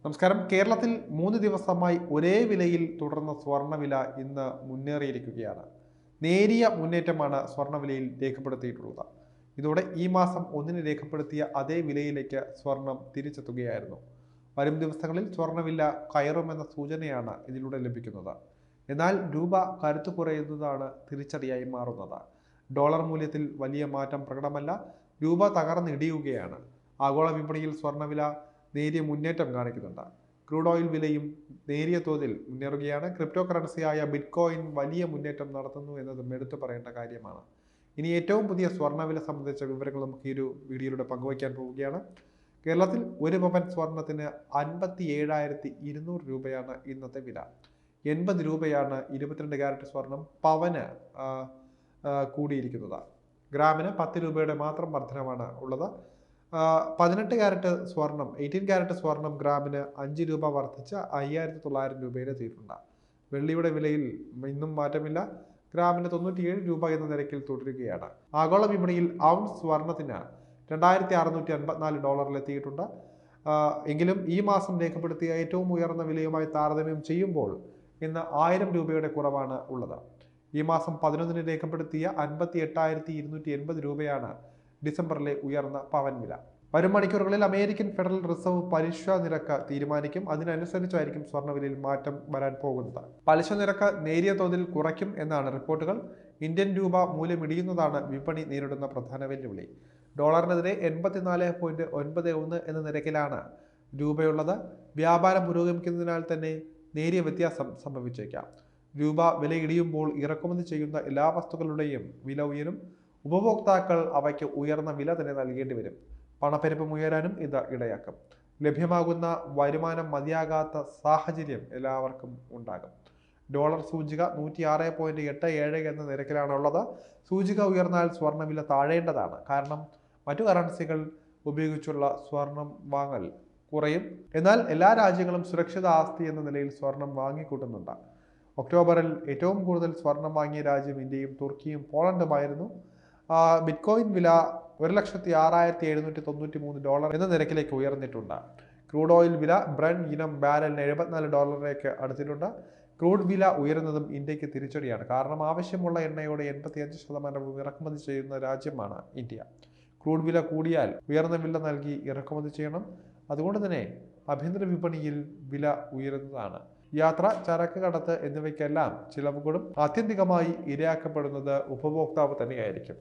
നമസ്കാരം. കേരളത്തിൽ 3 ദിവസമായി ഒരേ വിലയിൽ തുടർന്ന സ്വർണ്ണവില ഇന്ന് മുന്നേറിയിരിക്കുകയാണ്. നേരിയ മുന്നേറ്റമാണ് സ്വർണ്ണവിലയിൽ രേഖപ്പെടുത്തിയിട്ടുള്ളത്. ഇതോടെ ഈ മാസം 1-ന് രേഖപ്പെടുത്തിയ അതേ വിലയിലേക്ക് സ്വർണം തിരിച്ചെത്തുകയായിരുന്നു. വരും ദിവസങ്ങളിൽ സ്വർണ്ണവില കയറുമെന്ന സൂചനയാണ് ഇതിലൂടെ ലഭിക്കുന്നത്. എന്നാൽ രൂപ കരുത്തു കുറയുന്നതാണ് തിരിച്ചടിയായി മാറുന്നത്. ഡോളർ മൂല്യത്തിൽ വലിയ മാറ്റം പ്രകടമല്ല. രൂപ തകർന്നിടിയുകയാണ്. ആഗോള വിപണിയിൽ സ്വർണ്ണവില നേരിയ മുന്നേറ്റം കാണിക്കുന്നുണ്ട്. ക്രൂഡ് ഓയിൽ വിലയും നേരിയ തോതിൽ മുന്നേറുകയാണ്. ക്രിപ്റ്റോ കറൻസിയായ ബിറ്റ്കോയിൻ വലിയ മുന്നേറ്റം നടത്തുന്നു എന്നതും എടുത്തു പറയേണ്ട കാര്യമാണ്. ഇനി ഏറ്റവും പുതിയ സ്വർണ്ണവില സംബന്ധിച്ച വിവരങ്ങൾ നമുക്ക് ഈ ഒരു വീഡിയോയിലൂടെ പങ്കുവയ്ക്കാൻ പോവുകയാണ്. കേരളത്തിൽ 1 പവൻ സ്വർണത്തിന് 57,200 രൂപയാണ് ഇന്നത്തെ വില. 80 രൂപയാണ് 22 കാരറ്റ് സ്വർണം പവന് കൂടിയിരിക്കുന്നത്. ഗ്രാമിന് 10 രൂപയുടെ മാത്രം വർധനമാണ് ഉള്ളത്. 18 കാരറ്റ് സ്വർണം 18 കാരറ്റ് സ്വർണം ഗ്രാമിന് 5 രൂപ വർദ്ധിച്ച് 5,900 രൂപയിലെത്തിയിട്ടുണ്ട്. വെള്ളിയുടെ വിലയിൽ ഇന്നും മാറ്റമില്ല. ഗ്രാമിന് 97 രൂപ എന്ന നിരക്കിൽ തുടരുകയാണ്. ആഗോള വിപണിയിൽ ഔൺസ് സ്വർണത്തിന് $2,654 എങ്കിലും ഈ മാസം രേഖപ്പെടുത്തിയ ഏറ്റവും ഉയർന്ന വിലയുമായി താരതമ്യം ചെയ്യുമ്പോൾ ഇന്ന് 1000 രൂപയുടെ കുറവാണ് ഉള്ളത്. ഈ മാസം 11-ന് രേഖപ്പെടുത്തിയ 58,280 രൂപയാണ് ഡിസംബറിലെ ഉയർന്ന പവൻ വില. വരും മണിക്കൂറുകളിൽ അമേരിക്കൻ ഫെഡറൽ റിസർവ് പലിശ നിരക്ക് തീരുമാനിക്കും. അതിനനുസരിച്ചായിരിക്കും സ്വർണ്ണവിലയിൽ മാറ്റം വരാൻ പോകുന്നത്. പലിശ നിരക്ക് നേരിയ തോതിൽ കുറയ്ക്കും എന്നാണ് റിപ്പോർട്ടുകൾ. ഇന്ത്യൻ രൂപ മൂല്യമിടിയുന്നതാണ് വിപണി നേരിടുന്ന പ്രധാന വെല്ലുവിളി. ഡോളറിനെതിരെ 84.91 എന്ന നിരക്കിലാണ് രൂപയുള്ളത്. വ്യാപാരം പുരോഗമിക്കുന്നതിനാൽ തന്നെ നേരിയ വ്യത്യാസം സംഭവിച്ചേക്കാം. രൂപ വില ഇടിയുമ്പോൾ ഇറക്കുമതി ചെയ്യുന്ന എല്ലാ വസ്തുക്കളുടെയും വില ഉയരും. ഉപഭോക്താക്കൾ അവയ്ക്ക് ഉയർന്ന വില തന്നെ നൽകേണ്ടി വരും. പണപ്പെരുപ്പം ഉയരാനും ഇത് ഇടയാക്കും. ലഭ്യമാകുന്ന വരുമാനം മതിയാകാത്ത സാഹചര്യം എല്ലാവർക്കും ഉണ്ടാകും. ഡോളർ സൂചിക 106.87 എന്ന നിരക്കിലാണുള്ളത്. സൂചിക ഉയർന്നാൽ സ്വർണ്ണവില താഴേണ്ടതാണ്. കാരണം മറ്റു കറൻസികൾ ഉപയോഗിച്ചുള്ള സ്വർണം വാങ്ങൽ കുറയും. എന്നാൽ എല്ലാ രാജ്യങ്ങളും സുരക്ഷിത ആസ്തി എന്ന നിലയിൽ സ്വർണം വാങ്ങിക്കൂട്ടുന്നുണ്ട്. ഒക്ടോബറിൽ ഏറ്റവും കൂടുതൽ സ്വർണം വാങ്ങിയ രാജ്യം ഇന്ത്യയും തുർക്കിയും പോളണ്ടുമായിരുന്നു. ബിറ്റ്കോയിൻ വില $1,06,793 എന്ന നിരക്കിലേക്ക് ഉയർന്നിട്ടുണ്ട്. ക്രൂഡ് ഓയിൽ വില ബ്രന്റ് ഇനം ബാരലിന് $74 അടുത്തിട്ടുണ്ട്. ക്രൂഡ് വില ഉയരുന്നതും ഇന്ത്യക്ക് തിരിച്ചടിയാണ്. കാരണം ആവശ്യമുള്ള എണ്ണയുടെ 85% ഇറക്കുമതി ചെയ്യുന്ന രാജ്യമാണ് ഇന്ത്യ. ക്രൂഡ് വില കൂടിയാൽ ഉയർന്ന വില നൽകി ഇറക്കുമതി ചെയ്യണം. അതുകൊണ്ട് തന്നെ ആഭ്യന്തര വിപണിയിൽ വില ഉയരുന്നതാണ്. യാത്ര, ചരക്ക് കടത്ത് എന്നിവയ്ക്കെല്ലാം ചിലവുകളും ആത്യന്തികമായി ഇരയാക്കപ്പെടുന്നത് ഉപഭോക്താവ് തന്നെയായിരിക്കും.